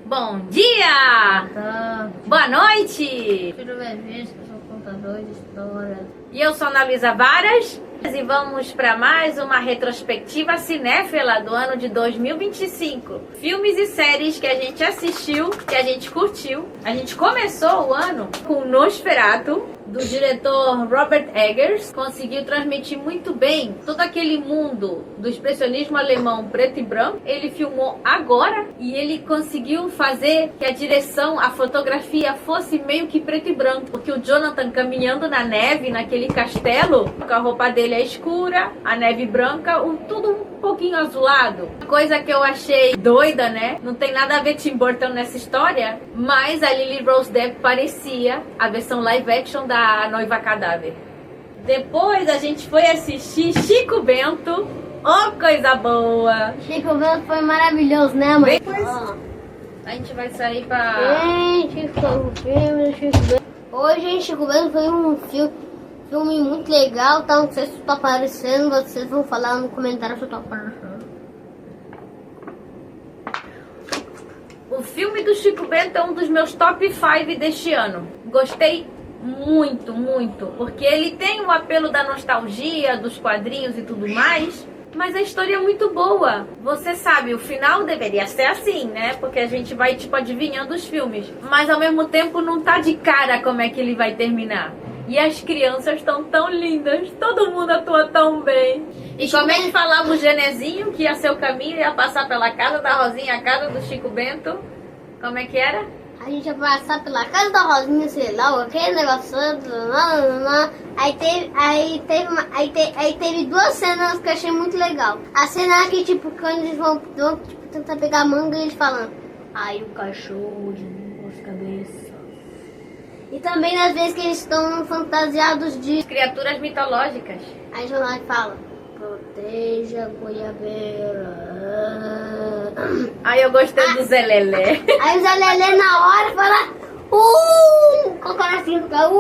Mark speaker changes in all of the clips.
Speaker 1: Bom dia! Boa noite!
Speaker 2: Tudo bem, visto? Eu sou contador de história.
Speaker 1: E eu sou Ana Luísa Varas e vamos para mais uma retrospectiva cinéfila do ano de 2025. Filmes e séries que a gente assistiu, que a gente curtiu. A gente começou o ano com Nosferatu, do diretor Robert Eggers. Conseguiu transmitir muito bem todo aquele mundo do expressionismo alemão preto e branco. Ele filmou agora e ele conseguiu fazer que a direção, a fotografia fosse meio que preto e branco, porque o Jonathan caminhando na neve, naquele castelo, com a roupa dele é escura, a neve branca, tudo um pouquinho azulado. Coisa que eu achei doida, né? Não tem nada a ver Tim Burton nessa história, mas a Lily Rose Depp parecia a versão live action da Noiva Cadáver. Depois a gente foi assistir Chico Bento. Oh, coisa boa!
Speaker 2: Chico Bento foi maravilhoso, né, mãe?
Speaker 1: Depois a gente vai sair pra...
Speaker 2: Gente, foi um filme do Chico Bento. Hoje, gente, Chico Bento foi um filme muito legal, tá? Não sei se tá aparecendo, vocês vão falar no comentário se tá aparecendo.
Speaker 1: O filme do Chico Bento é um dos meus top 5 deste ano. Gostei muito, muito, porque ele tem o apelo da nostalgia, dos quadrinhos e tudo mais, mas a história é muito boa. Você sabe, o final deveria ser assim, né? Porque a gente vai, tipo, adivinhando os filmes, mas ao mesmo tempo não tá de cara como é que ele vai terminar. E as crianças estão tão lindas, todo mundo atua tão bem. E como é que falava o Genezinho que ia ser o caminho, ia passar pela casa da Rosinha, a casa do Chico Bento? Como é que era?
Speaker 2: A gente ia passar pela casa da Rosinha, sei lá, aquele negócio. Aí teve duas cenas que eu achei muito legal. A cena que, tipo, quando eles vão tipo, tentar pegar a manga e eles falam: ai, o cachorro de duas cabeças. E também nas vezes que eles estão fantasiados de
Speaker 1: criaturas mitológicas.
Speaker 2: Aí o jornal fala: proteja a goiabeira.
Speaker 1: Aí eu gostei do Zé Lelé.
Speaker 2: Aí o Zé Lelé na hora fala: com o coração fica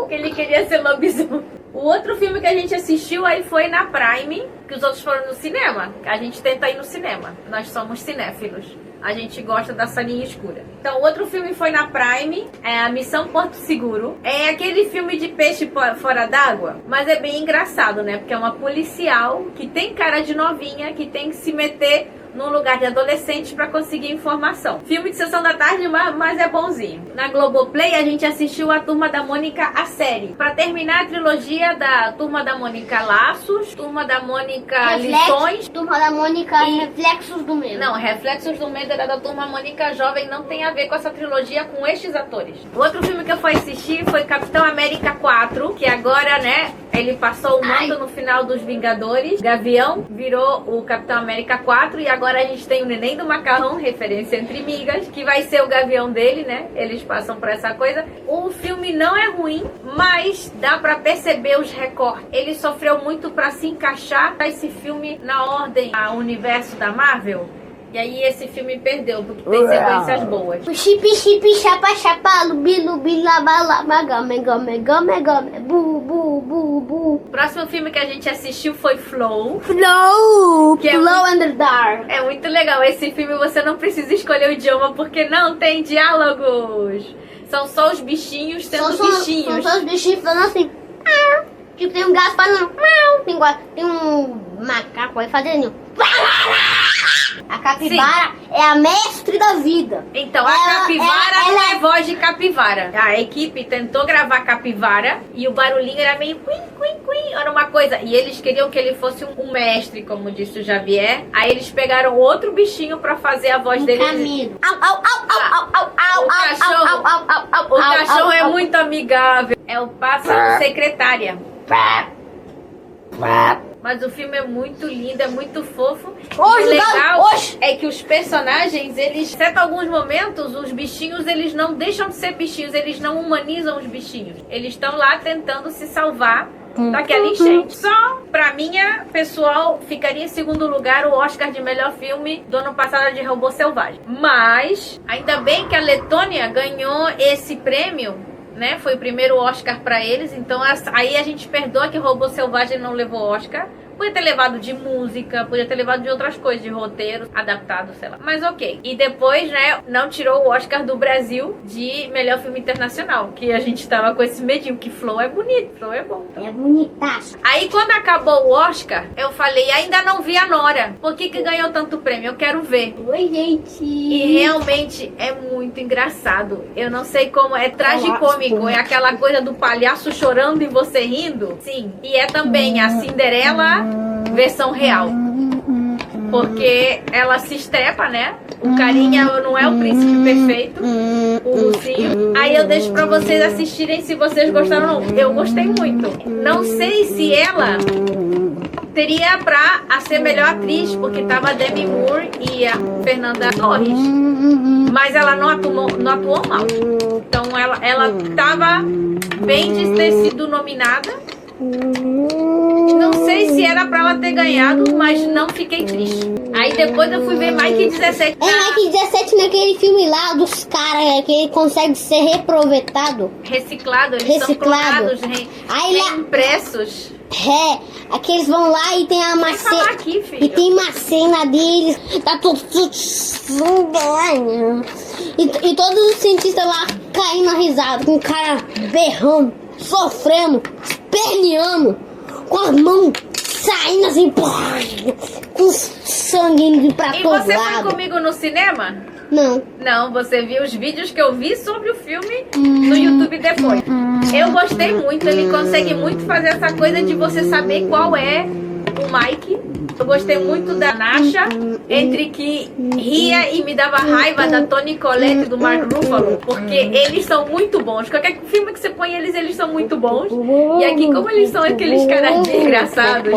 Speaker 1: que ele queria ser lobisomem. O outro filme que a gente assistiu aí foi na Prime, que os outros foram no cinema. A gente tenta ir no cinema. Nós somos cinéfilos. A gente gosta da salinha escura. Então, o outro filme foi na Prime, é a Missão Porto Seguro. É aquele filme de peixe fora d'água, mas é bem engraçado, né? Porque é uma policial que tem cara de novinha, que tem que se meter num lugar de adolescentes para conseguir informação. Filme de sessão da tarde, mas é bonzinho. Na Globoplay a gente assistiu a Turma da Mônica, a série. Para terminar a trilogia da Turma da Mônica Laços, Turma da Mônica Lições.
Speaker 2: Turma da Mônica Reflexos do Medo.
Speaker 1: Não, Reflexos do Medo era da Turma Mônica Jovem, não tem a ver com essa trilogia com estes atores. O outro filme que eu fui assistir foi Capitão América 4, que agora, né, ele passou o mando no final dos Vingadores. Gavião virou o Capitão América 4 e agora a gente tem o Neném do Macarrão, referência entre migas, que vai ser o Gavião dele, né? Eles passam por essa coisa. O filme não é ruim, mas dá pra perceber os recortes. Ele sofreu muito pra se encaixar esse filme na ordem ao universo da Marvel. E aí esse filme perdeu, porque tem sequências boas.
Speaker 2: O chip, chapa, lubi, laba, game, bu, bu.
Speaker 1: O próximo filme que a gente assistiu foi Flow.
Speaker 2: Que Flow and the Dark.
Speaker 1: É muito legal. Esse filme você não precisa escolher o idioma, porque não tem diálogos. São só os bichinhos sendo bichinhos.
Speaker 2: São só os bichinhos falando assim. Tipo, tem um gato falando. Tem um macaco aí fazendo. A capivara é a mestre da vida.
Speaker 1: Então, a capivara não é voz de capivara. A equipe tentou gravar capivara e o barulhinho era meio quim, era uma coisa. E eles queriam que ele fosse um mestre, como disse o Javier. Aí eles pegaram outro bichinho pra fazer a voz dele.
Speaker 2: Camilo.
Speaker 1: O cachorro é muito amigável. É o pássaro secretária. Mas o filme é muito lindo, é muito fofo. E o legal é que os personagens, eles, em alguns momentos, os bichinhos, eles não deixam de ser bichinhos, eles não humanizam os bichinhos. Eles estão lá tentando se salvar daquela enchente. Só, pra minha pessoal, ficaria em segundo lugar o Oscar de melhor filme do ano passado de Robô Selvagem. Mas, ainda bem que a Letônia ganhou esse prêmio, né? Foi o primeiro Oscar pra eles, então aí a gente perdoa que Robô Selvagem não levou Oscar, Podia ter levado de música, podia ter levado de outras coisas, de roteiro adaptado, sei lá. Mas ok. E depois, né, não tirou o Oscar do Brasil de melhor filme internacional. Que a gente tava com esse medinho, que Flow é bonito, Flow é bom.
Speaker 2: É bonitaço.
Speaker 1: Aí quando acabou o Oscar, eu falei, ainda não vi a Nora. Por que ganhou tanto prêmio? Eu quero ver.
Speaker 2: Oi, gente.
Speaker 1: E realmente é muito engraçado. Eu não sei como, é tragicômico. É aquela coisa do palhaço chorando e você rindo. Sim. E é também a Cinderela versão real. Porque ela se estrepa, né? O carinha não é o príncipe perfeito, o ursinho. Aí eu deixo pra vocês assistirem se vocês gostaram ou não. Eu gostei muito. Não sei se ela teria pra ser melhor atriz, porque tava a Demi Moore e a Fernanda Torres. Mas ela não atuou mal. Então ela tava bem de ter sido nominada. Não sei se era pra ela ter ganhado, mas não fiquei triste. Aí depois eu fui ver Mike 17.
Speaker 2: Mike 17 naquele filme lá dos caras que ele consegue ser reaproveitado.
Speaker 1: Reciclado, eles são clonados, reimpressos.
Speaker 2: Aqueles vão lá e tem uma cena. E tem uma cena deles. Tá tudo. E todos os cientistas lá caindo na risada, com o cara berrando, sofrendo, esperneando, com as mãos saindo assim, com sangue indo pra todo lado.
Speaker 1: E você foi comigo no cinema?
Speaker 2: Não.
Speaker 1: Não, você viu os vídeos que eu vi sobre o filme no YouTube depois. Eu gostei muito, ele consegue muito fazer essa coisa de você saber qual é o Mike. Eu gostei muito da Nasha, entre que ria e me dava raiva da Toni Collette e do Mark Ruffalo, porque eles são muito bons. Qualquer filme que você põe eles são muito bons. E aqui, como eles são aqueles caras engraçados,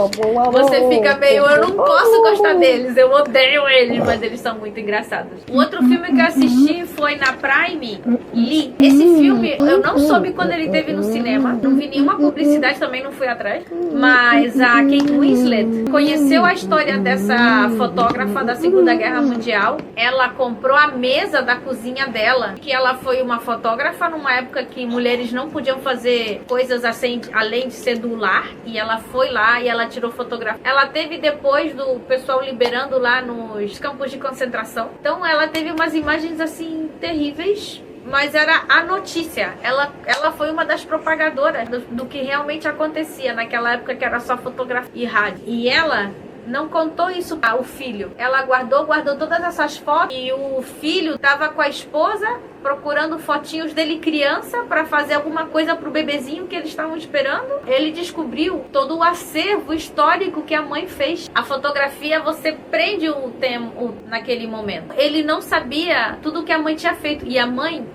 Speaker 1: você fica meio, eu não posso gostar deles, eu odeio eles, mas eles são muito engraçados. O outro filme que eu assisti foi na Prime, Lee. Esse filme, eu não soube quando ele teve no cinema, não vi nenhuma publicidade, também não fui atrás, mas a Kate Winslet conheceu a história dessa fotógrafa da Segunda Guerra Mundial. Ela comprou a mesa da cozinha dela, que ela foi uma fotógrafa numa época que mulheres não podiam fazer coisas assim, além de ser do lar, e ela foi lá e ela tirou fotografia. Ela teve depois do pessoal liberando lá nos campos de concentração. Então ela teve umas imagens assim terríveis, mas era a notícia. Ela foi uma das propagadoras do que realmente acontecia naquela época, que era só fotografia e rádio. E ela não contou isso ao filho. Ela guardou todas essas fotos, e o filho tava com a esposa procurando fotinhos dele criança para fazer alguma coisa pro bebezinho que eles estavam esperando. Ele descobriu todo o acervo histórico que a mãe fez. A fotografia, você prende o tempo naquele momento. Ele não sabia tudo que a mãe tinha feito, e a mãe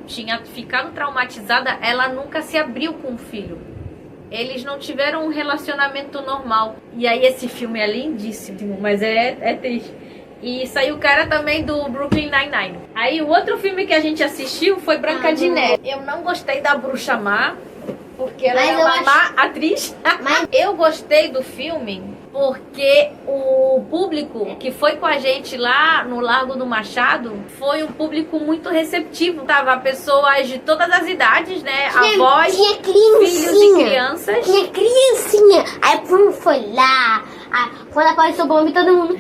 Speaker 1: tinha ficado traumatizada. Ela nunca se abriu com o filho. Eles não tiveram um relacionamento normal. E aí esse filme é lindíssimo, mas é triste. E saiu o cara também do Brooklyn Nine-Nine. Aí o outro filme que a gente assistiu foi Branca de Neve. Eu não gostei da Bruxa Má, porque ela é uma má atriz. Mas eu gostei do filme porque o público que foi com a gente lá no Largo do Machado foi um público muito receptivo. Tava pessoas de todas as idades, né? Avós, filhos e crianças.
Speaker 2: Tinha criancinha. Aí foi lá. Quando apareceu o bomba, todo mundo...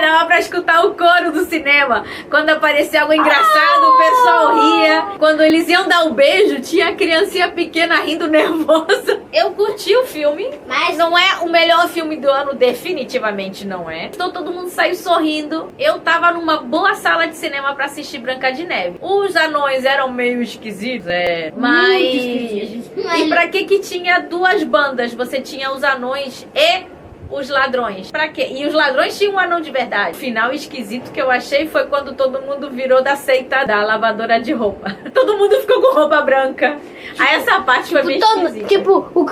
Speaker 1: Dava pra escutar o coro do cinema. Quando aparecia algo engraçado, o pessoal ria. Quando eles iam dar um beijo, tinha a criancinha pequena rindo nervosa. Eu curti o filme, mas não é o melhor filme do ano, definitivamente não é. Então todo mundo saiu sorrindo. Eu tava numa boa sala de cinema pra assistir Branca de Neve. Os anões eram meio esquisitos, mas... E pra que tinha duas bandas? Você tinha os anões e os ladrões. Pra quê? E os ladrões tinham um anão de verdade. O final esquisito que eu achei foi quando todo mundo virou da seita da lavadora de roupa. Todo mundo ficou com roupa branca. Aí essa parte foi bem esquisita.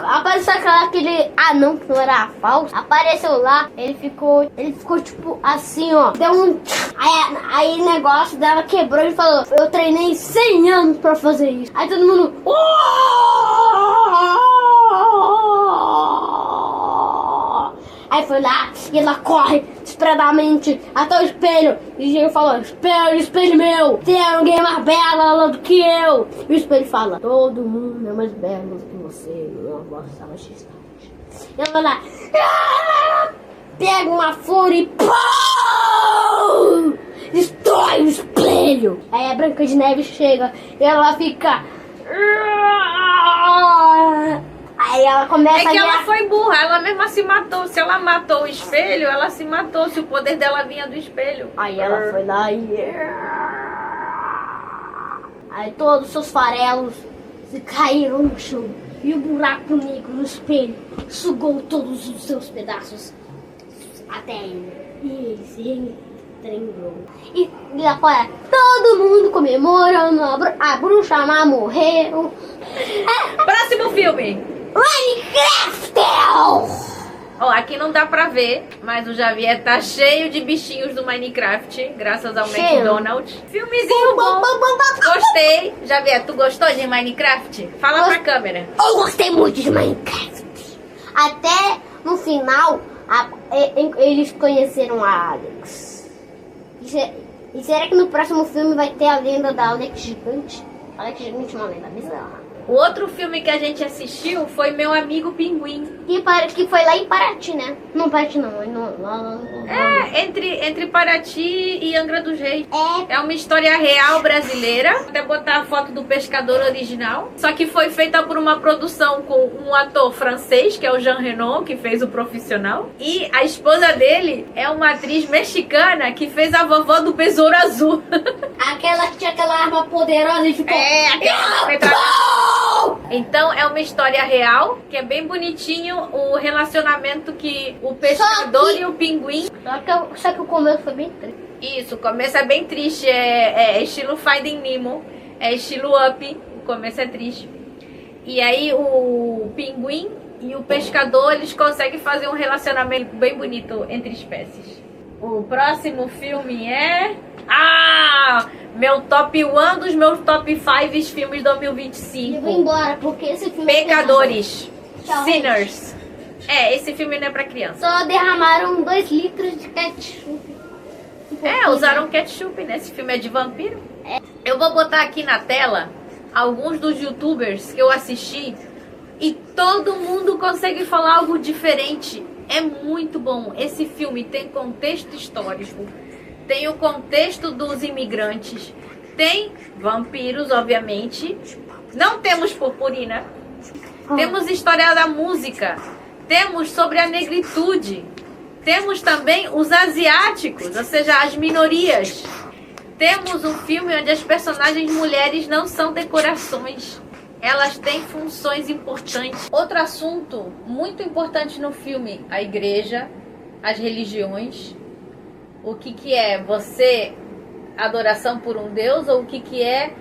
Speaker 2: Apareceu aquele anão que não era falso. Apareceu lá, ele ficou tipo assim, ó. Deu um... Aí o negócio dela quebrou e falou: eu treinei 100 anos pra fazer isso. Aí todo mundo... Aí foi lá e ela corre desesperadamente até o espelho. E ele falou: espelho meu, tem alguém mais bela do que eu. E o espelho fala: todo mundo é mais belo do que você, minha vossa majestade. Ela lá pega uma flor e destrói o espelho. Aí a Branca de Neve chega e ela fica. Aí ela começa
Speaker 1: É que
Speaker 2: a
Speaker 1: ela foi burra, ela mesma se matou. Se ela matou o espelho, ela se matou. Se o poder dela vinha do espelho.
Speaker 2: Aí ela foi lá e. Aí todos os seus farelos se caíram no chão. E o buraco negro no espelho sugou todos os seus pedaços até ele. E ele se tremblou. E lá fora, todo mundo comemorando. A bruxa má morreu.
Speaker 1: Próximo filme.
Speaker 2: Minecraft!
Speaker 1: Ó, aqui não dá pra ver, mas o Javier tá cheio de bichinhos do Minecraft, graças ao
Speaker 2: Cheio.
Speaker 1: McDonald's. Filmezinho bom. Gostei. Javier, tu gostou de Minecraft? Fala pra câmera.
Speaker 2: Eu gostei muito de Minecraft. Até no final, eles conheceram a Alex. E será que no próximo filme vai ter a lenda da Alex Gigante? Alex Gigante é uma lenda bizarra.
Speaker 1: O outro filme que a gente assistiu foi Meu Amigo Pinguim.
Speaker 2: Que foi lá em Paraty, né? Não, Paraty não.
Speaker 1: É, entre Paraty e Angra dos Reis. É uma história real brasileira. Vou até botar a foto do pescador original. Só que foi feita por uma produção com um ator francês, que é o Jean Reno, que fez O Profissional. E a esposa dele é uma atriz mexicana que fez a vovó do Besouro Azul.
Speaker 2: Aquela que tinha aquela arma poderosa e ficou...
Speaker 1: Então é uma história real, que é bem bonitinho o relacionamento que o pescador e o pinguim.
Speaker 2: Só que o começo foi bem triste.
Speaker 1: Isso, o começo é bem triste, é estilo Finding Nemo, é estilo Up, o começo é triste. E aí o pinguim e o pescador, eles conseguem fazer um relacionamento bem bonito entre espécies. O próximo filme é... meu top 1 dos meus top 5 filmes 2025.
Speaker 2: Eu vou embora, porque esse filme
Speaker 1: Pecadores.
Speaker 2: Tchau,
Speaker 1: Sinners. Esse filme não é pra criança.
Speaker 2: só derramaram 2 litros de ketchup.
Speaker 1: Usaram ketchup, né? Esse filme é de vampiro. Eu vou botar aqui na tela alguns dos youtubers que eu assisti e todo mundo consegue falar algo diferente. É muito bom. Esse filme tem contexto histórico, tem o contexto dos imigrantes, tem vampiros, obviamente. Não temos purpurina. Temos história da música. Temos sobre a negritude. Temos também os asiáticos, ou seja, as minorias. Temos um filme onde as personagens mulheres não são decorações. Elas têm funções importantes. Outro assunto muito importante no filme: a igreja, as religiões. O que é você adoração por um Deus ou o que é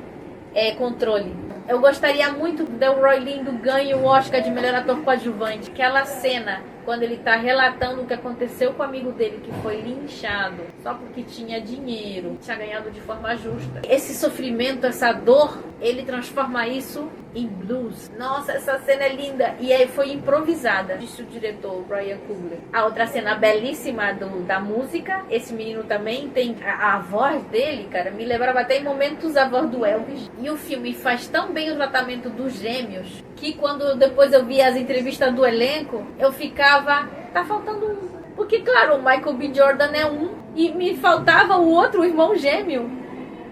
Speaker 1: controle. Eu gostaria muito que o Roy Lindo ganhe o Oscar de melhor ator coadjuvante. Aquela cena quando ele tá relatando o que aconteceu com o amigo dele que foi linchado só porque tinha dinheiro, tinha ganhado de forma justa. Esse sofrimento, essa dor, ele transforma isso em blues. Nossa, essa cena é linda. E aí foi improvisada, disse o diretor Brian Coogler. A outra cena belíssima da música. Esse menino também tem a voz dele, cara, me lembrava até em momentos a voz do Elvis. E o filme faz tão bem o tratamento dos gêmeos que quando depois eu vi as entrevistas do elenco, eu ficava, tá faltando um. Porque claro, o Michael B. Jordan é um e me faltava o outro irmão gêmeo.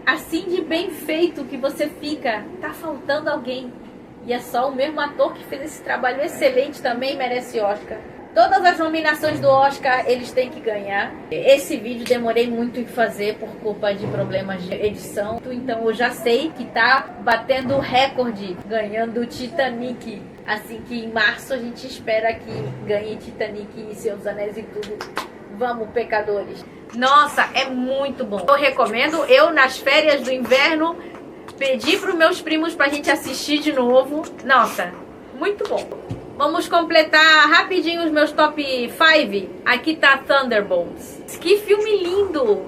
Speaker 1: Assim de bem feito que você fica, tá faltando alguém. E é só o mesmo ator que fez esse trabalho excelente, também merece Oscar. Todas as nominações do Oscar eles têm que ganhar. Esse vídeo demorei muito em fazer por culpa de problemas de edição. Então eu já sei que tá batendo recorde, ganhando o Titanic. Assim que em março a gente espera que ganhe Titanic e Seus Anéis e tudo. Vamos, pecadores. Nossa, é muito bom. Eu recomendo. Eu, nas férias do inverno, pedi para os meus primos pra gente assistir de novo. Nossa, muito bom. Vamos completar rapidinho os meus top 5. Aqui tá Thunderbolts. Que filme lindo.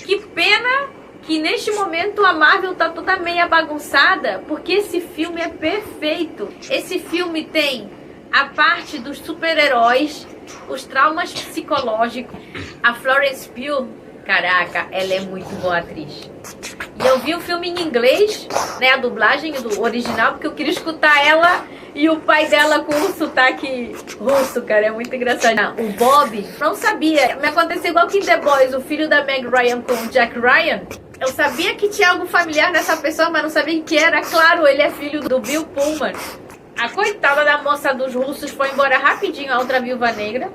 Speaker 1: Que pena que neste momento a Marvel tá toda meia bagunçada, porque esse filme é perfeito. Esse filme tem a parte dos super-heróis, os traumas psicológicos. A Florence Pugh, caraca, ela é muito boa atriz. E eu vi o filme em inglês, né, a dublagem do original, porque eu queria escutar ela E o pai dela com um sotaque russo, cara, é muito engraçado. O Bob, não sabia. Me aconteceu igual que em The Boys, o filho da Meg Ryan com o Jack Ryan. Eu sabia que tinha algo familiar nessa pessoa, mas não sabia que era. Claro, ele é filho do Bill Pullman. A coitada da moça dos russos foi embora rapidinho, a outra Viúva Negra.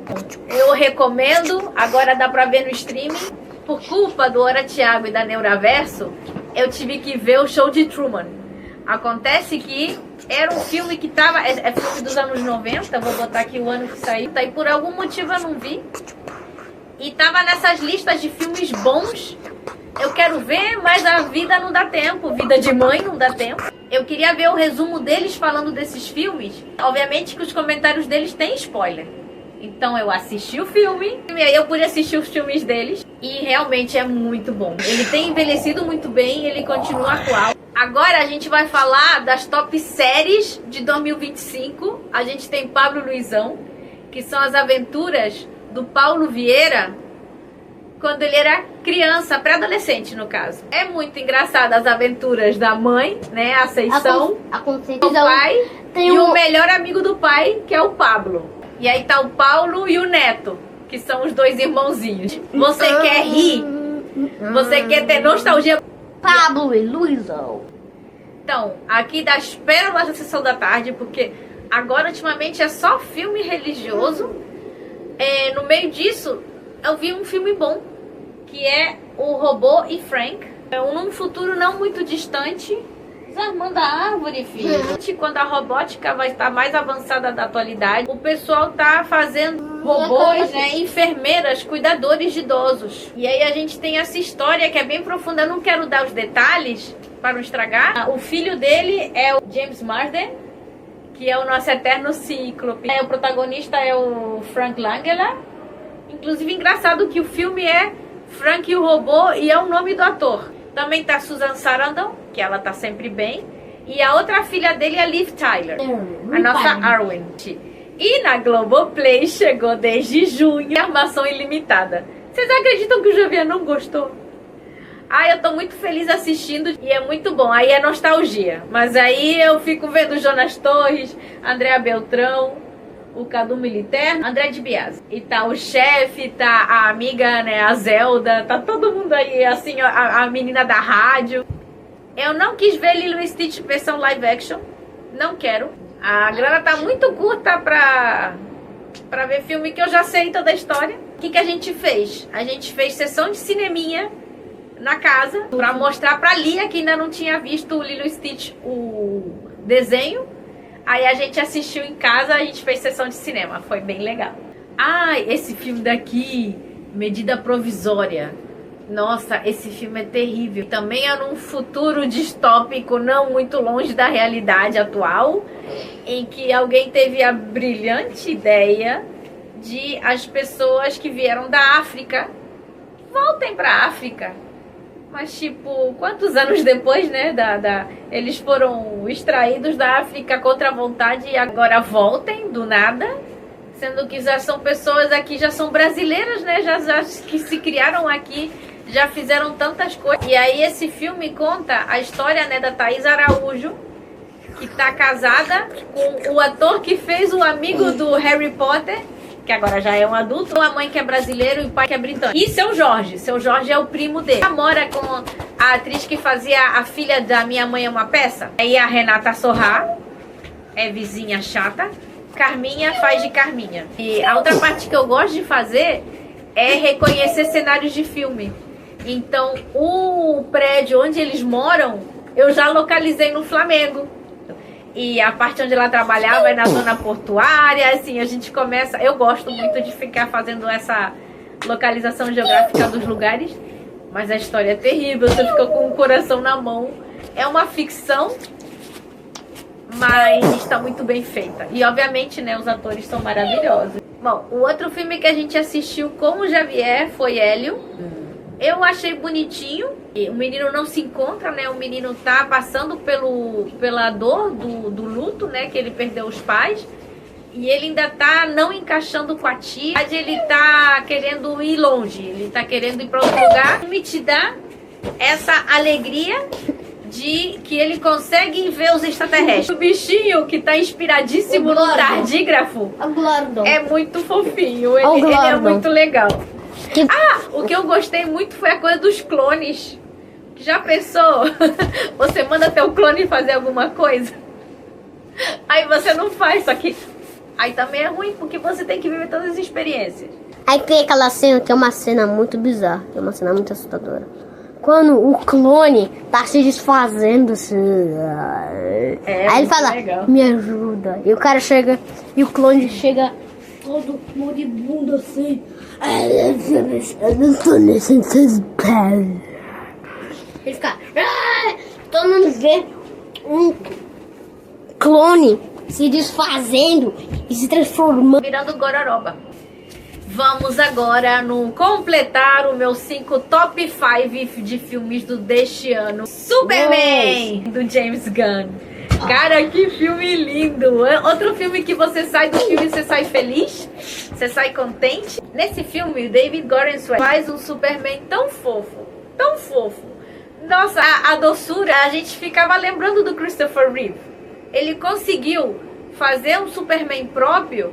Speaker 1: Eu recomendo, agora dá pra ver no streaming. Por culpa do Ora Thiago e da Neuraverso, eu tive que ver o Show de Truman. Acontece que era um filme que tava... É filme dos anos 90, vou botar aqui o ano que saiu. E por algum motivo eu não vi. E tava nessas listas de filmes bons. Eu quero ver, mas a vida não dá tempo. Vida de mãe não dá tempo. Eu queria ver o resumo deles falando desses filmes. Obviamente que os comentários deles têm spoiler. Então eu assisti o filme, e aí eu pude assistir os filmes deles. E realmente é muito bom. Ele tem envelhecido muito bem, ele continua atual. Agora a gente vai falar das top séries de 2025. A gente tem Pablo Luizão, que são as aventuras do Paulo Vieira quando ele era criança, pré-adolescente no caso. É muito engraçado as aventuras da mãe, né? A Ascensão, o pai e o melhor amigo do pai, que é o Pablo. E aí tá o Paulo e o Neto, que são os dois irmãozinhos. Você quer rir? Você quer ter nostalgia?
Speaker 2: Pablo e Luizão.
Speaker 1: Então, aqui das pérolas da sessão da tarde, porque agora ultimamente é só filme religioso. No meio disso, eu vi um filme bom, que é o Robô e Frank. Num futuro não muito distante. Desarmando a árvore, filho. Quando a robótica vai estar mais avançada da atualidade, o pessoal tá fazendo robôs, né, enfermeiras, cuidadores de idosos. E aí a gente tem essa história que é bem profunda. Eu não quero dar os detalhes para não estragar. O filho dele é o James Marsden, que é o nosso eterno Cíclope. O protagonista é o Frank Langella. Inclusive, engraçado que o filme é Frank e o Robô e é o nome do ator. Também tá Susan Sarandon, que ela tá sempre bem. E a outra filha dele é Liv Tyler, a nossa Arwen. E na Globoplay chegou desde junho a Armação Ilimitada. Vocês acreditam que o Javier não gostou? Eu tô muito feliz assistindo e é muito bom. Aí é nostalgia. Mas aí eu fico vendo Jonas Torres, Andréa Beltrão, o Cadu Militer, André de Biasi. E tá o chefe, tá a amiga, né, a Zelda, tá todo mundo aí, assim, a menina da rádio. Eu não quis ver Lilo e Stitch versão live action. Não quero. A grana tá muito curta pra ver filme que eu já sei toda a história. O que a gente fez? A gente fez sessão de cineminha na casa pra mostrar pra Lia, que ainda não tinha visto o Lilo e Stitch, o desenho. Aí a gente assistiu em casa, a gente fez sessão de cinema, foi bem legal. Esse filme daqui, Medida Provisória. Nossa, esse filme é terrível. Também é num futuro distópico, não muito longe da realidade atual, em que alguém teve a brilhante ideia de as pessoas que vieram da África voltem pra África. Mas, tipo, quantos anos depois, né, eles foram extraídos da África contra a vontade e agora voltem do nada, sendo que já são pessoas aqui, já são brasileiras, né, já que se criaram aqui, já fizeram tantas coisas. E aí esse filme conta a história, né, da Thaís Araújo, que tá casada com o ator que fez o amigo do Harry Potter, que agora já é um adulto, a mãe que é brasileira e o pai que é britânico. E Seu Jorge é o primo dele. Ela mora com a atriz que fazia a filha da Minha Mãe é uma Peça. Aí a Renata Sorrah, é vizinha chata. Carminha faz de Carminha. E a outra parte que eu gosto de fazer é reconhecer cenários de filme. Então, o prédio onde eles moram, eu já localizei no Flamengo. E a parte onde ela trabalhava é na zona portuária, assim, a gente começa... Eu gosto muito de ficar fazendo essa localização geográfica dos lugares, mas a história é terrível, você fica com o coração na mão. É uma ficção, mas está muito bem feita. E, obviamente, né, os atores são maravilhosos. Bom, o outro filme que a gente assistiu com o Javier foi Hélio. Eu achei bonitinho. O menino não se encontra, né? O menino tá passando pela dor do luto, né? Que ele perdeu os pais. E ele ainda tá não encaixando com a tia. Ele tá querendo ir longe. Ele tá querendo ir para outro lugar. Me te dá essa alegria de que ele consegue ver os extraterrestres. O bichinho que tá inspiradíssimo no tardígrafo é muito fofinho. Ele é muito legal. O que eu gostei muito foi a coisa dos clones. Já pensou? Você manda teu clone fazer alguma coisa, aí você não faz, só que aí também é ruim, porque você tem que viver todas as experiências.
Speaker 2: Aí tem aquela cena que é uma cena muito bizarra, que é uma cena muito assustadora. Quando o clone tá se desfazendo assim. Aí ele fala, legal, me ajuda. E o cara chega, e o clone chega todo moribundo assim. Eu não tô nesse desespero. Ele fica. Todo mundo vê um clone se desfazendo e se transformando,
Speaker 1: virando gororoba. Vamos agora no completar o meu 5 top 5 de filmes deste ano. Superman, do James Gunn. Cara, que filme lindo. Outro filme que você sai do filme e você sai feliz, você sai contente. Nesse filme, o David Gordon Green faz um Superman tão fofo, tão fofo. Nossa, a doçura, a gente ficava lembrando do Christopher Reeve. Ele conseguiu fazer um Superman próprio,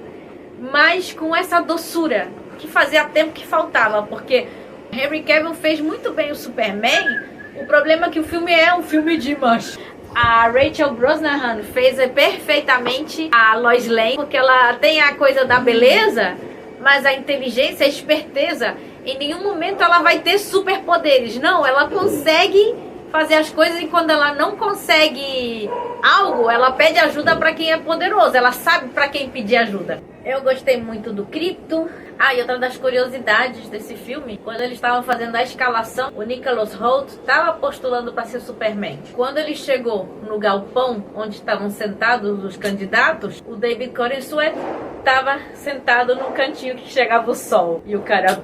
Speaker 1: mas com essa doçura que fazia tempo que faltava, porque Henry Cavill fez muito bem o Superman. O problema é que o filme é um filme de macho. A Rachel Brosnahan fez perfeitamente a Lois Lane, porque ela tem a coisa da beleza, mas a inteligência, a esperteza. Em nenhum momento ela vai ter superpoderes. Não, ela consegue fazer as coisas, e quando ela não consegue algo, ela pede ajuda para quem é poderoso. Ela sabe para quem pedir ajuda. Eu gostei muito do Krypto. E outra das curiosidades desse filme, quando eles estavam fazendo a escalação, o Nicholas Hoult estava postulando para ser Superman. Quando ele chegou no galpão onde estavam sentados os candidatos, o David Gordon estava sentado no cantinho que chegava o sol. E o cara,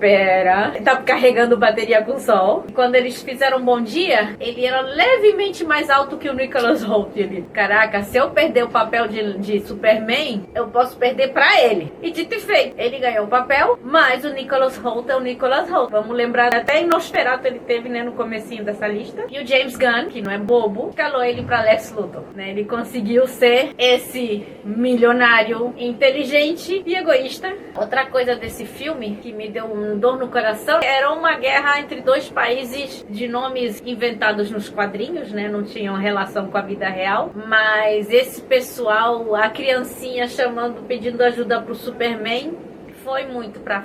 Speaker 1: estava carregando bateria com o sol. E quando eles fizeram um bom dia, ele era levemente mais alto que o Nicholas Hoult. Ele, caraca, se eu perder o papel de Superman, eu posso perder para ele. E dito e feito, ele ganhou o papel, mas o Nicholas Hoult é o Nicholas Hoult. Vamos lembrar, até em Nosferatu ele teve, né, no comecinho dessa lista. E o James Gunn, que não é bobo, escalou ele para Lex Luthor, né? Ele conseguiu ser esse milionário inteligente e egoísta. Outra coisa desse filme que me deu um dor no coração era uma guerra entre dois países de nomes inventados nos quadrinhos, né? Não tinham relação com a vida real, mas esse pessoal, a criancinha chamando, pedindo ajuda pro Superman, foi muito pra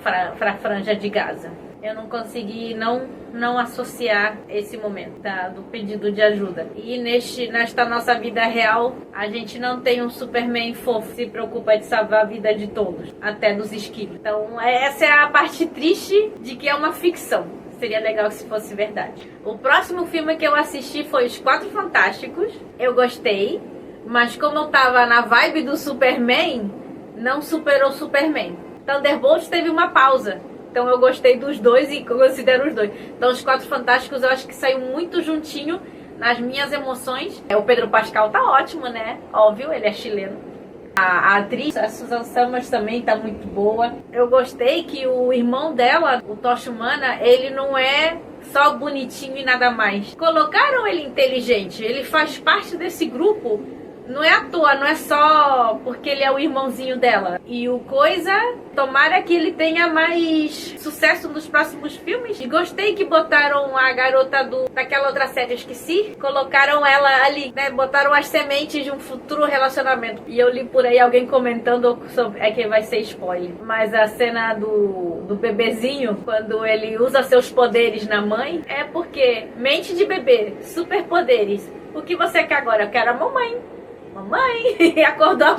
Speaker 1: franja de Gaza. Eu não consegui não associar esse momento do pedido de ajuda. E nesta nossa vida real, a gente não tem um Superman fofo que se preocupa de salvar a vida de todos, até dos esquilos. Então essa é a parte triste de que é uma ficção. Seria legal se fosse verdade. O próximo filme que eu assisti foi Os Quatro Fantásticos. Eu gostei, mas como eu tava na vibe do Superman, não superou Superman. Thunderbolts teve uma pausa. Então eu gostei dos dois e considero os dois. Então Os Quatro Fantásticos eu acho que saiu muito juntinho nas minhas emoções. O Pedro Pascal tá ótimo, né? Óbvio, ele é chileno. A atriz, a Susan Summers, também tá muito boa. Eu gostei que o irmão dela, o Tocha Humana, ele não é só bonitinho e nada mais. Colocaram ele inteligente. Ele faz parte desse grupo. Não é à toa, não é só porque ele é o irmãozinho dela. E o Coisa, tomara que ele tenha mais sucesso nos próximos filmes. E gostei que botaram a garota daquela outra série, eu esqueci. Colocaram ela ali, né? Botaram as sementes de um futuro relacionamento. E eu li por aí alguém comentando sobre... É que vai ser spoiler. Mas a cena do bebezinho, quando ele usa seus poderes na mãe, é porque mente de bebê, superpoderes. O que você quer agora? Eu quero a mamãe. Mamãe, acordou.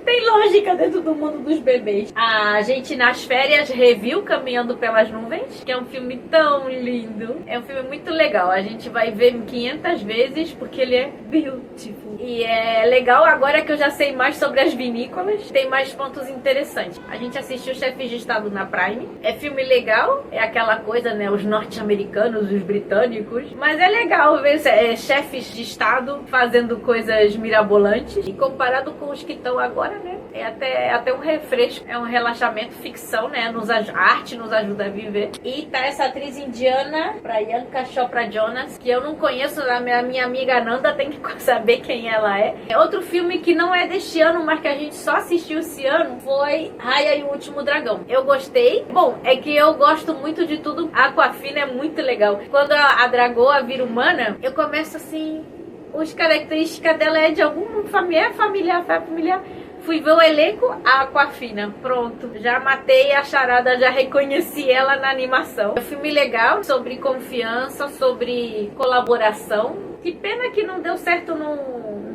Speaker 1: Tem lógica dentro do mundo dos bebês. A gente nas férias reviu Caminhando pelas Nuvens, que é um filme tão lindo. É um filme muito legal. A gente vai ver 500 vezes porque ele é beautiful. E é legal agora que eu já sei mais sobre as vinícolas. Tem mais pontos interessantes. A gente assistiu Chefes de Estado na Prime. É filme legal. É aquela coisa, né? Os norte-americanos, os britânicos. Mas é legal ver chefes de Estado fazendo coisas mirabolantes. E comparado com os que estão agora, né? É até um refresco, é um relaxamento, ficção, né? A arte nos ajuda a viver. E tá essa atriz indiana, Priyanka Chopra Jonas, que eu não conheço, a minha amiga Nanda tem que saber quem ela é. Outro filme que não é deste ano, mas que a gente só assistiu esse ano, foi Raya e o Último Dragão. Eu gostei. Bom, é que eu gosto muito de tudo. A Awkwafina é muito legal. Quando a dragoa vira humana, eu começo assim... As características dela é de algum familiar. Fui ver o elenco, a Awkwafina. Pronto, já matei a charada, já reconheci ela na animação. É um filme legal, sobre confiança, sobre colaboração. Que pena que não deu certo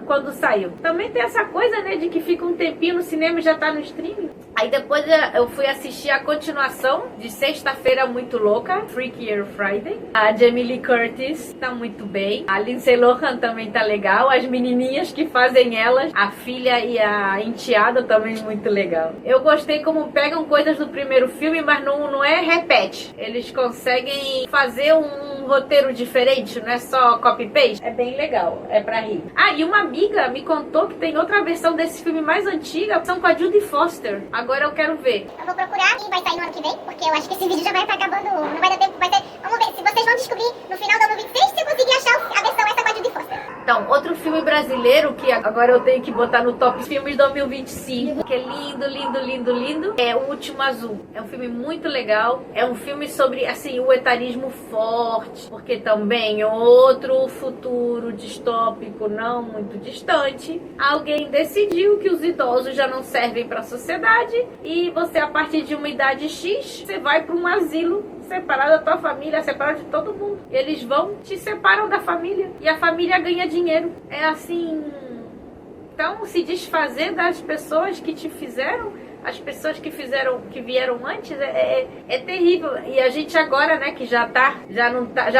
Speaker 1: quando saiu. Também tem essa coisa, né, de que fica um tempinho no cinema e já tá no streaming. Aí depois eu fui assistir a continuação de Sexta-feira Muito Louca, Freakier Friday. A Jamie Lee Curtis tá muito bem. A Lindsay Lohan também tá legal. As menininhas que fazem elas, a filha e a enteada também muito legal. Eu gostei como pegam coisas do primeiro filme, mas não é repete. Eles conseguem fazer um roteiro diferente, não é só copy-paste. É bem legal, é pra rir. Ah, e uma amiga me contou que tem outra versão desse filme mais antiga, são com a Judy Foster. Agora eu quero ver.
Speaker 3: Eu vou procurar e vai sair no ano que vem, porque eu acho que esse vídeo já vai estar acabando, não vai dar tempo, vai ser... Vamos ver, se vocês vão descobrir no final do ano 26, se eu conseguir achar a versão essa com a Judy Foster.
Speaker 1: Então, outro filme brasileiro que agora eu tenho que botar no top filmes 2025, que é lindo, é O Último Azul. É um filme muito legal, é um filme sobre, assim, o etarismo forte, porque também outro futuro distópico não muito distante, alguém decidiu que os idosos já não servem para a sociedade e você, a partir de uma idade X, você vai para um asilo separado da tua família, separado de todo mundo. Eles vão, te separam da família e a família ganha dinheiro. É assim... Então, se desfazer das pessoas que te fizeram, as pessoas que vieram antes, é terrível. E a gente agora, né, que já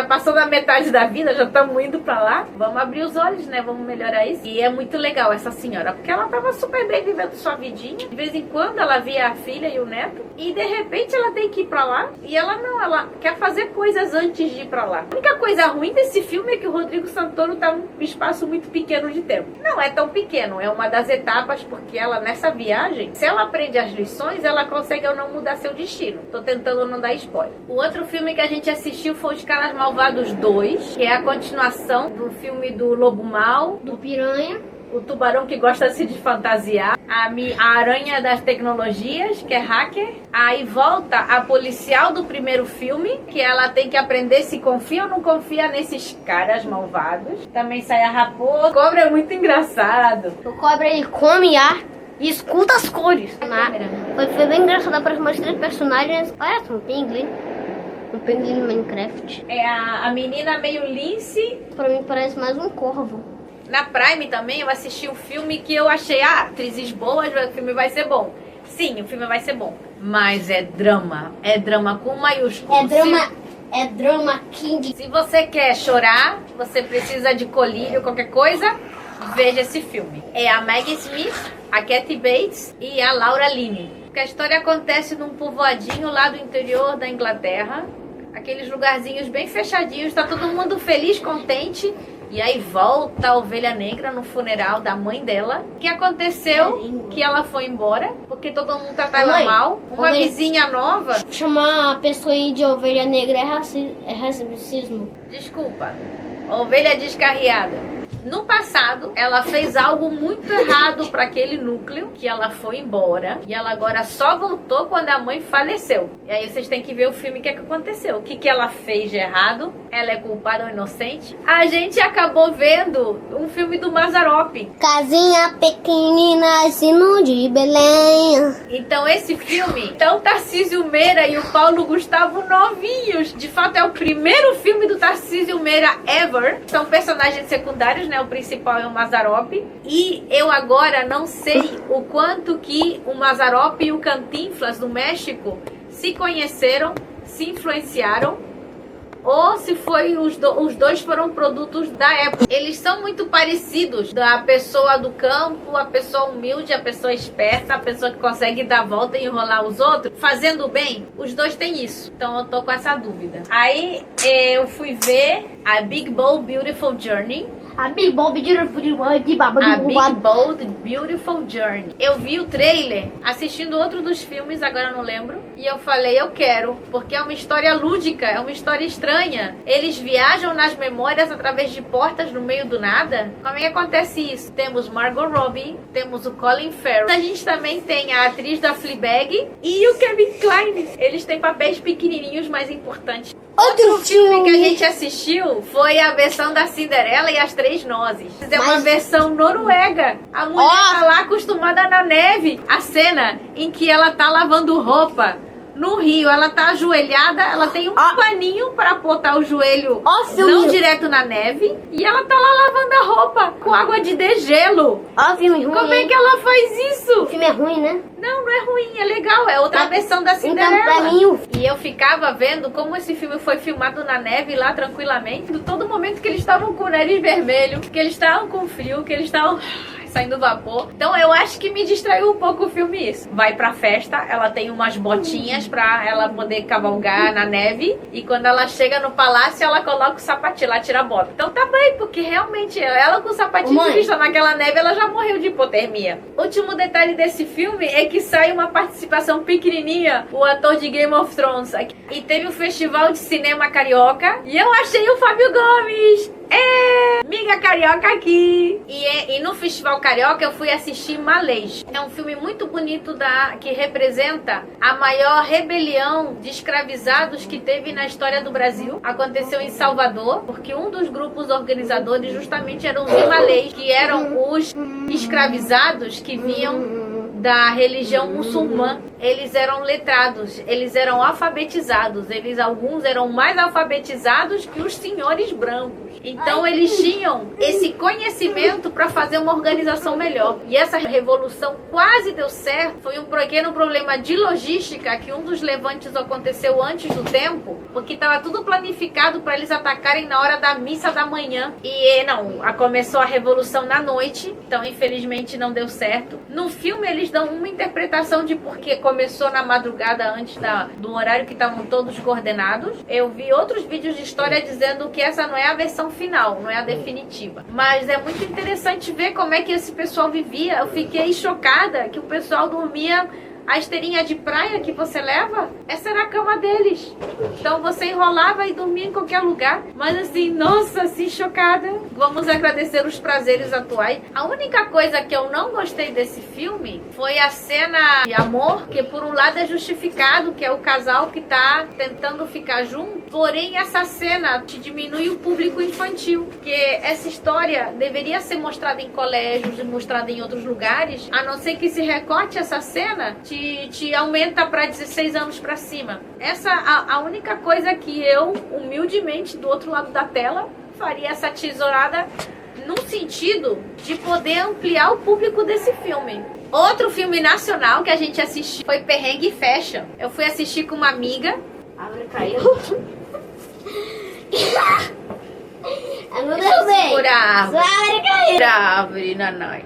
Speaker 1: passou da metade da vida, já estamos indo pra lá, vamos abrir os olhos, né, vamos melhorar isso. E é muito legal essa senhora, porque ela tava super bem vivendo sua vidinha. De vez em quando ela via a filha e o neto, e de repente ela tem que ir pra lá, e ela quer fazer coisas antes de ir pra lá. A única coisa ruim desse filme é que o Rodrigo Santoro tá num espaço muito pequeno de tempo. Não é tão pequeno, é uma das etapas, porque ela, nessa viagem, se ela aprende as lições, ela consegue ou não mudar seu destino. Tô tentando não dar spoiler. O outro filme que a gente assistiu foi Os Caras Malvados 2, que é a continuação do filme do Lobo Mal,
Speaker 2: Do Piranha.
Speaker 1: o tubarão que gosta de fantasiar, a aranha das tecnologias, que é hacker. Aí volta a policial do primeiro filme, que ela tem que aprender se confia ou não confia nesses caras malvados. Também sai a raposa. O cobra é muito engraçado.
Speaker 2: O cobra, ele come ar e escuta as cores. Foi bem engraçado. Apareceu umas 3 personagens. Parece um pinguim. Um pinguim no Minecraft.
Speaker 1: É a menina meio Lince.
Speaker 2: Pra mim parece mais um corvo.
Speaker 1: Na Prime também eu assisti um filme que eu achei, atrizes boas, o filme vai ser bom. Sim, o filme vai ser bom. Mas é drama com maiúsculo.
Speaker 2: É drama king.
Speaker 1: Se você quer chorar, você precisa de colírio, qualquer coisa, veja esse filme. É a Maggie Smith, a Kathy Bates e a Laura Linney. A história acontece num povoadinho lá do interior da Inglaterra. Aqueles lugarzinhos bem fechadinhos, tá todo mundo feliz, contente. E aí volta a ovelha negra no funeral da mãe dela. O que aconteceu? Que ela foi embora, porque todo mundo tratava ela mal. Uma vizinha nova...
Speaker 2: Chamar a pessoa de ovelha negra é racismo.
Speaker 1: Desculpa. Ovelha descarriada. No passado, ela fez algo muito errado para aquele núcleo, que ela foi embora. E ela agora só voltou quando a mãe faleceu. E aí vocês têm que ver o filme, o que aconteceu. O que ela fez de errado? Ela é culpada ou inocente? A gente acabou vendo um filme do Mazzaropi.
Speaker 2: Casinha pequenina, sino de Belém.
Speaker 1: Então esse filme, então Tarcísio Meira e o Paulo Gustavo novinhos. De fato é o primeiro filme do Tarcísio Meira ever. São personagens secundários, né? O principal é o Mazzaropi. E eu agora não sei o quanto que o Mazzaropi e o Cantinflas do México se conheceram, se influenciaram, ou se foi os dois foram produtos da época. Eles são muito parecidos, da pessoa do campo, a pessoa humilde, a pessoa esperta, a pessoa que consegue dar a volta e enrolar os outros, fazendo bem. Os dois têm isso, então eu tô com essa dúvida. Aí eu fui ver a Big Bold Beautiful Journey.
Speaker 2: A Big Bold
Speaker 1: A Big Bold Beautiful Journey. Eu vi o trailer assistindo outro dos filmes, agora eu não lembro. E eu falei, eu quero. Porque é uma história lúdica, é uma história estranha. Eles viajam nas memórias através de portas no meio do nada. Como é que acontece isso? Temos Margot Robbie, temos o Colin Farrell. A gente também tem a atriz da Fleabag e o Kevin Kline. Eles têm papéis pequenininhos, mas importantes. Outro filme que a gente assistiu foi a versão da Cinderela e as Três Nozes. É uma versão noruega. A mulher tá lá acostumada na neve. A cena em que ela tá lavando roupa no rio, ela tá ajoelhada, ela tem um paninho pra botar o joelho não direto na neve, e ela tá lá lavando a roupa com água de degelo.
Speaker 2: Filme ruim.
Speaker 1: Como é que ela faz isso?
Speaker 2: O filme é ruim, né?
Speaker 1: Não, não é ruim, é legal, é outra versão da Cinderela.
Speaker 2: Então, pra mim,
Speaker 1: E eu ficava vendo como esse filme foi filmado na neve lá tranquilamente, todo momento que eles estavam com o nariz vermelho, que eles estavam com frio, que eles estavam saindo vapor. Então eu acho que me distraiu um pouco o filme isso. Vai pra festa, ela tem umas botinhas pra ela poder cavalgar na neve, e quando ela chega no palácio, ela coloca o sapatinho, ela tira a bota. Então tá bem, porque realmente ela com o sapatinho vista naquela neve, ela já morreu de hipotermia. Último detalhe desse filme é que sai uma participação pequenininha, o ator de Game of Thrones. E teve o Festival de Cinema Carioca, e eu achei o Fábio Gomes. Miga carioca aqui. E no Festival Carioca eu fui assistir Malês. É um filme muito bonito que representa a maior rebelião de escravizados que teve na história do Brasil. Aconteceu em Salvador, porque um dos grupos organizadores justamente eram os malês, que eram os escravizados que vinham da religião muçulmana. Eles eram letrados, eles eram alfabetizados, alguns eram mais alfabetizados que os senhores brancos. Então eles tinham esse conhecimento para fazer uma organização melhor. E essa revolução quase deu certo. Foi um pequeno problema de logística, que um dos levantes aconteceu antes do tempo, porque estava tudo planificado para eles atacarem na hora da missa da manhã. E não, começou a revolução na noite, então infelizmente não deu certo. No filme eles dão uma interpretação de porque começou na madrugada antes do horário que estavam todos coordenados. Eu vi outros vídeos de história dizendo que essa não é a versão final, não é a definitiva. Mas é muito interessante ver como é que esse pessoal vivia. Eu fiquei chocada que o pessoal dormia. A esteirinha de praia que você leva, essa era a cama deles. Então você enrolava e dormia em qualquer lugar. Mas assim, nossa, assim, chocada. Vamos agradecer os prazeres atuais. A única coisa que eu não gostei desse filme foi a cena de amor, que por um lado é justificado, que é o casal que tá tentando ficar junto. Porém, essa cena te diminui o público infantil. Porque essa história deveria ser mostrada em colégios e mostrada em outros lugares. A não ser que se recorte essa cena, te aumenta para 16 anos para cima. Essa a única coisa que eu, humildemente, do outro lado da tela, faria essa tesourada no sentido de poder ampliar o público desse filme. Outro filme nacional que a gente assistiu foi Perrengue Fashion. Eu fui assistir com uma amiga. A árvore caiu.
Speaker 2: Eu não derrubei.
Speaker 1: Segura a árvore.
Speaker 2: Sua árvore caiu.
Speaker 1: Segura a árvore, nanai.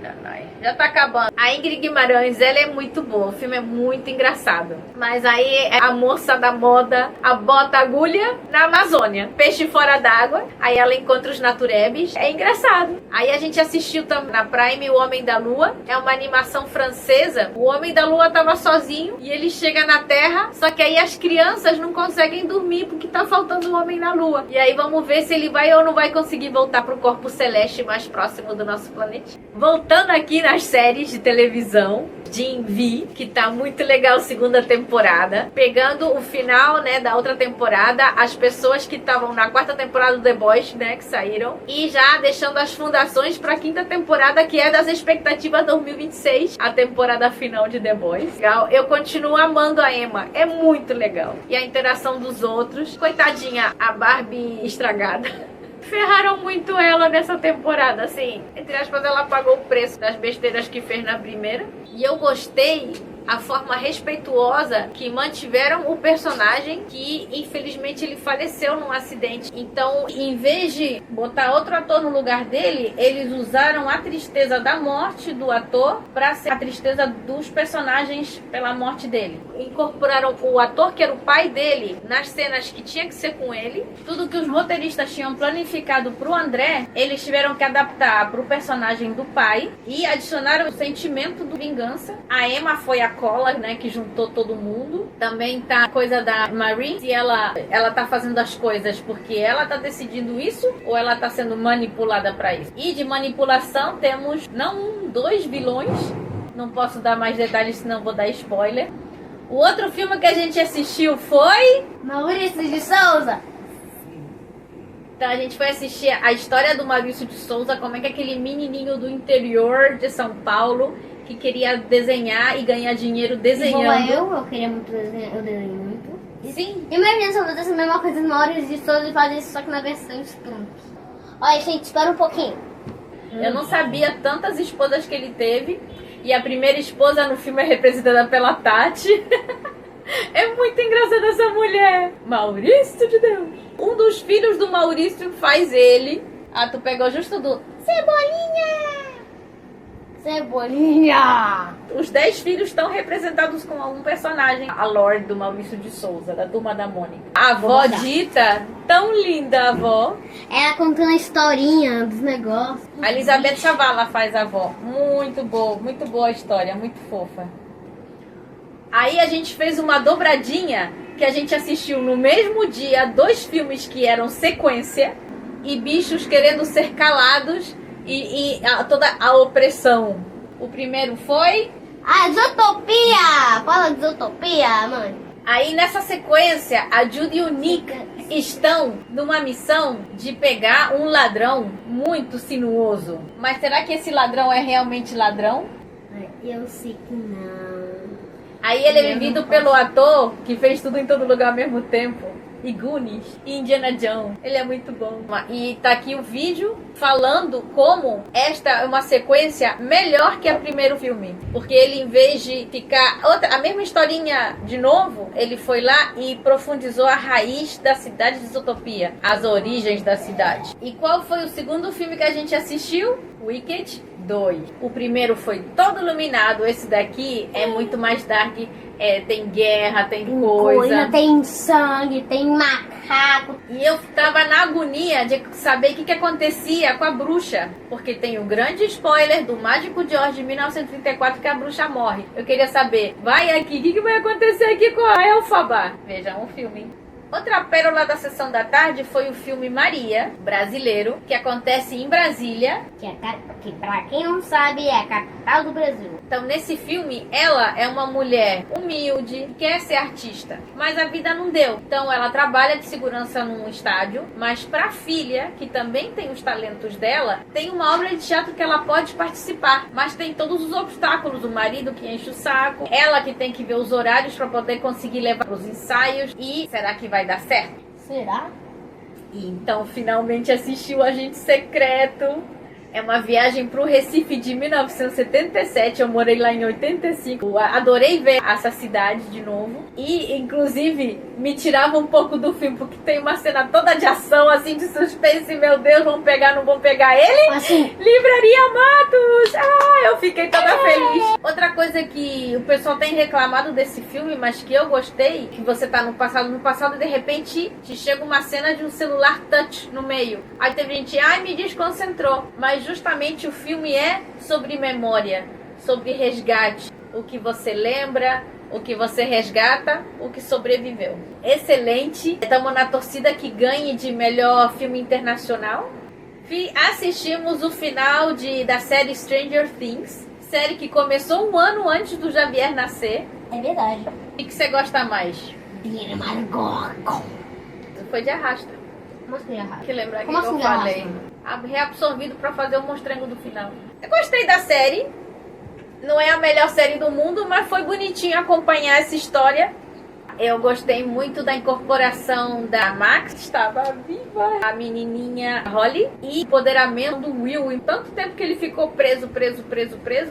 Speaker 1: Já tá acabando. A Ingrid Guimarães, ela é muito boa. O filme é muito engraçado. Mas aí é a moça da moda, a bota agulha na Amazônia. Peixe fora d'água. Aí ela encontra os naturebes. É engraçado. Aí a gente assistiu também na Prime O Homem da Lua. É uma animação francesa. O Homem da Lua tava sozinho e ele chega na Terra. Só que aí as crianças não conseguem dormir porque tá faltando o Homem na Lua. E aí vamos ver se ele vai ou não vai conseguir voltar pro corpo celeste mais próximo do nosso planeta. Voltando aqui nas séries de televisão, Jim V, que tá muito legal, segunda temporada, pegando o final, né, da outra temporada, as pessoas que estavam na quarta temporada do The Boys, né, que saíram, e já deixando as fundações pra quinta temporada, que é das expectativas 2026, a temporada final de The Boys. Legal. Eu continuo amando a Emma, é muito legal. E a interação dos outros, coitadinha, a Barbie estragada. Ferraram muito ela nessa temporada, assim, entre aspas, ela pagou o preço das besteiras que fez na primeira. E eu gostei a forma respeituosa que mantiveram o personagem, que infelizmente ele faleceu num acidente. Então, em vez de botar outro ator no lugar dele, eles usaram a tristeza da morte do ator para ser a tristeza dos personagens pela morte dele. Incorporaram o ator que era o pai dele nas cenas que tinha que ser com ele. Tudo que os roteiristas tinham planificado pro André, eles tiveram que adaptar pro personagem do pai e adicionaram o sentimento do vingança. A Emma foi a cola, né, que juntou todo mundo. Também tá a coisa da Marie, se ela tá fazendo as coisas porque ela tá decidindo isso ou ela tá sendo manipulada para isso. E de manipulação temos não dois vilões. Não posso dar mais detalhes, senão vou dar spoiler. O outro filme que a gente assistiu foi
Speaker 2: Maurício de Souza.
Speaker 1: Então a gente foi assistir a história do Maurício de Souza, como é que aquele menininho do interior de São Paulo que queria desenhar e ganhar dinheiro desenhando.
Speaker 2: Eu queria muito desenhar, eu desenho muito.
Speaker 1: Sim.
Speaker 2: Imagina se eu fizesse a mesma coisa no Maurício de Souza e fazer isso só que na versão Spank. Olha, gente, espera um pouquinho.
Speaker 1: Eu não sabia tantas esposas que ele teve. E a primeira esposa no filme é representada pela Tati. É muito engraçada essa mulher. Maurício de Deus. Um dos filhos do Maurício faz ele. Ah, tu pegou justo do Cebolinha.
Speaker 2: Cebolinha!
Speaker 1: Os 10 filhos estão representados com algum personagem. A Lorde do Maurício de Souza, da Turma da Mônica. A avó Dita, tão linda a avó.
Speaker 2: Ela contando a historinha dos negócios.
Speaker 1: A Elizabeth Chavala faz a avó. Muito boa a história, muito fofa. Aí a gente fez uma dobradinha que a gente assistiu no mesmo dia 2 filmes que eram sequência e bichos querendo ser calados e toda a opressão. O primeiro foi...
Speaker 2: Zootopia! Fala de Zootopia, mãe.
Speaker 1: Aí nessa sequência, a Judy e o Nick estão numa missão de pegar um ladrão muito sinuoso. Mas será que esse ladrão é realmente ladrão?
Speaker 2: Eu sei que não.
Speaker 1: Aí ele é vivido pelo ator que fez tudo em todo lugar ao mesmo tempo. E Goonies, e Indiana Jones. Ele é muito bom. E tá aqui o vídeo falando como esta é uma sequência melhor que o primeiro filme. Porque ele, em vez de ficar a mesma historinha de novo, ele foi lá e profundizou a raiz da cidade de Zootopia. As origens da cidade. E qual foi o segundo filme que a gente assistiu? Wicked 2. O primeiro foi todo iluminado. Esse daqui é muito mais dark. Tem guerra, tem coisa.
Speaker 2: Tem sangue, tem macaco.
Speaker 1: E eu tava na agonia de saber o que acontecia com a bruxa. Porque tem um grande spoiler do Mágico de Oz de 1934 que a bruxa morre. Eu queria saber, vai aqui, o que vai acontecer aqui com a Elfaba? Vejam o filme. Outra pérola da sessão da tarde foi o filme Maria, brasileiro, que acontece em Brasília.
Speaker 2: Que pra quem não sabe é a capital do Brasil.
Speaker 1: Então nesse filme ela é uma mulher humilde, quer ser artista, mas a vida não deu. Então ela trabalha de segurança num estádio, mas pra filha, que também tem os talentos dela, tem uma obra de teatro que ela pode participar, mas tem todos os obstáculos, o marido que enche o saco, ela que tem que ver os horários para poder conseguir levar pros ensaios. E será que vai dar certo?
Speaker 2: Será?
Speaker 1: E então finalmente assisti o Agente Secreto. É uma viagem pro Recife de 1977. Eu morei lá em 85. Adorei ver essa cidade de novo. E, inclusive, me tirava um pouco do filme, porque tem uma cena toda de ação, assim, de suspense. Meu Deus, vão pegar, não vão pegar ele?
Speaker 2: Assim.
Speaker 1: Livraria Matos! Ah, eu fiquei toda feliz. Outra coisa que o pessoal tem reclamado desse filme, mas que eu gostei, que você tá no passado, e de repente te chega uma cena de um celular touch no meio. Aí teve gente, me desconcentrou. Mas justamente o filme é sobre memória, sobre resgate. O que você lembra, o que você resgata, o que sobreviveu. Excelente. Estamos na torcida que ganhe de melhor filme internacional. Assistimos o final da série Stranger Things. Série que começou um ano antes do Javier nascer.
Speaker 2: É verdade.
Speaker 1: O que você gosta mais? Foi de arrasta. Que lembra que eu falei? Reabsorvido pra fazer o monstrengo do final. Eu gostei da série. Não é a melhor série do mundo, mas foi bonitinho acompanhar essa história. Eu gostei muito da incorporação da Max, que estava viva, a menininha Holly, e o empoderamento do Will. Em tanto tempo que ele ficou preso,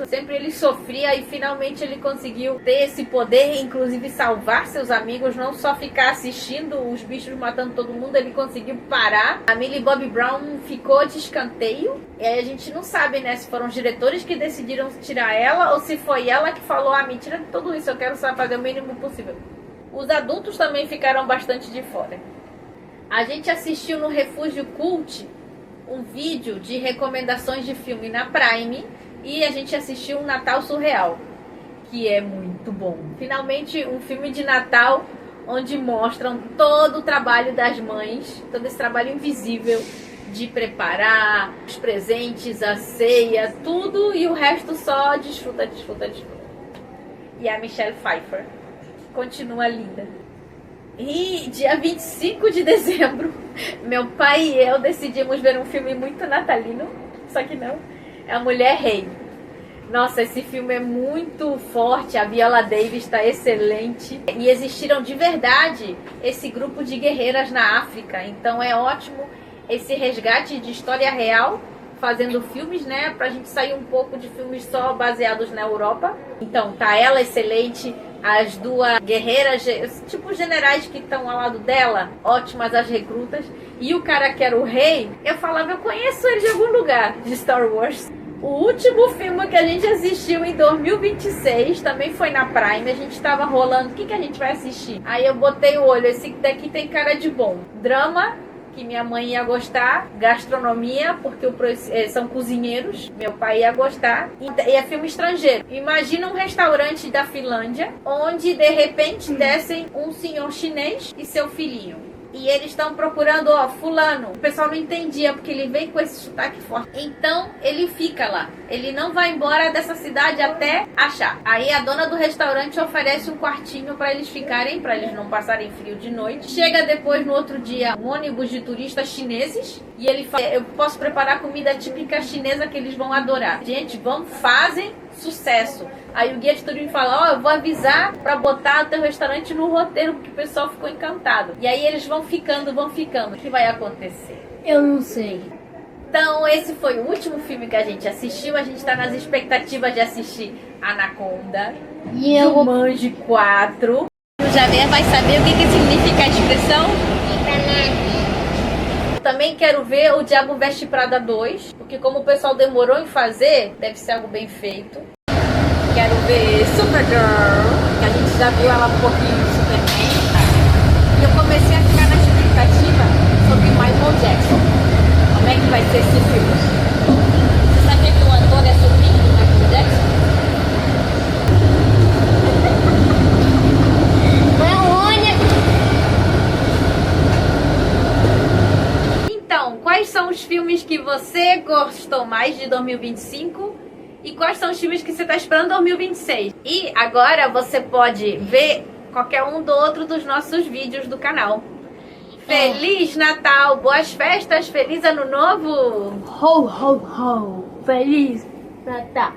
Speaker 1: sempre ele sofria e finalmente ele conseguiu ter esse poder, inclusive salvar seus amigos, não só ficar assistindo os bichos matando todo mundo, ele conseguiu parar. A Millie Bobby Brown ficou de escanteio, e aí a gente não sabe, né, se foram os diretores que decidiram tirar ela ou se foi ela que falou, me tira de tudo isso, eu quero só fazer o mínimo possível. Os adultos também ficaram bastante de fora. A gente assistiu no Refúgio Cult um vídeo de recomendações de filme na Prime e a gente assistiu um Natal Surreal, que é muito bom. Finalmente um filme de Natal onde mostram todo o trabalho das mães, todo esse trabalho invisível de preparar os presentes, a ceia, tudo, e o resto só desfruta. E a Michelle Pfeiffer continua linda. E dia 25 de dezembro, meu pai e eu decidimos ver um filme muito natalino, só que não, é A Mulher Rei. Nossa, esse filme é muito forte, a Viola Davis está excelente. E existiram de verdade esse grupo de guerreiras na África, então é ótimo esse resgate de história real, fazendo filmes, né, pra gente sair um pouco de filmes só baseados na Europa. Então, tá ela excelente, as duas guerreiras, tipo generais que estão ao lado dela, ótimas as recrutas. E o cara que era o rei, eu falava, eu conheço ele de algum lugar, de Star Wars. O último filme que a gente assistiu em 2026 também foi na Prime. A gente tava rolando, o que a gente vai assistir? Aí eu botei o olho, esse daqui tem cara de bom. Drama, que minha mãe ia gostar, gastronomia, porque são cozinheiros, meu pai ia gostar, e é filme estrangeiro. Imagina um restaurante da Finlândia, onde de repente descem um senhor chinês e seu filhinho. E eles estão procurando, fulano. O pessoal não entendia, porque ele vem com esse sotaque forte. Então, ele fica lá. Ele não vai embora dessa cidade até achar. Aí a dona do restaurante oferece um quartinho para eles ficarem, para eles não passarem frio de noite. Chega depois, no outro dia, um ônibus de turistas chineses. E ele fala, eu posso preparar comida típica chinesa que eles vão adorar. Gente, fazem sucesso. Aí o guia de turismo fala, eu vou avisar pra botar o teu restaurante no roteiro, porque o pessoal ficou encantado. E aí eles vão ficando. O que vai acontecer?
Speaker 2: Eu não sei.
Speaker 1: Então esse foi o último filme que a gente assistiu. A gente tá nas expectativas de assistir Anaconda,
Speaker 2: E
Speaker 1: Jumanji 4. O Javier vai saber o que significa a expressão. Também quero ver o Diabo Veste Prada 2, porque como o pessoal demorou em fazer, deve ser algo bem feito. Quero ver Supergirl, que a gente já viu ela um pouquinho em Superman. E eu comecei a ficar na expectativa sobre Michael Jackson. Como é que vai ser esse filme? Você sabia que o ator é sobrinho do Michael Jackson? Então, quais são os filmes que você gostou mais de 2025? E quais são os filmes que você está esperando 2026? E agora você pode ver qualquer um do outro dos nossos vídeos do canal. Feliz Natal, boas festas, feliz Ano Novo!
Speaker 2: Ho, ho, ho! Feliz Natal!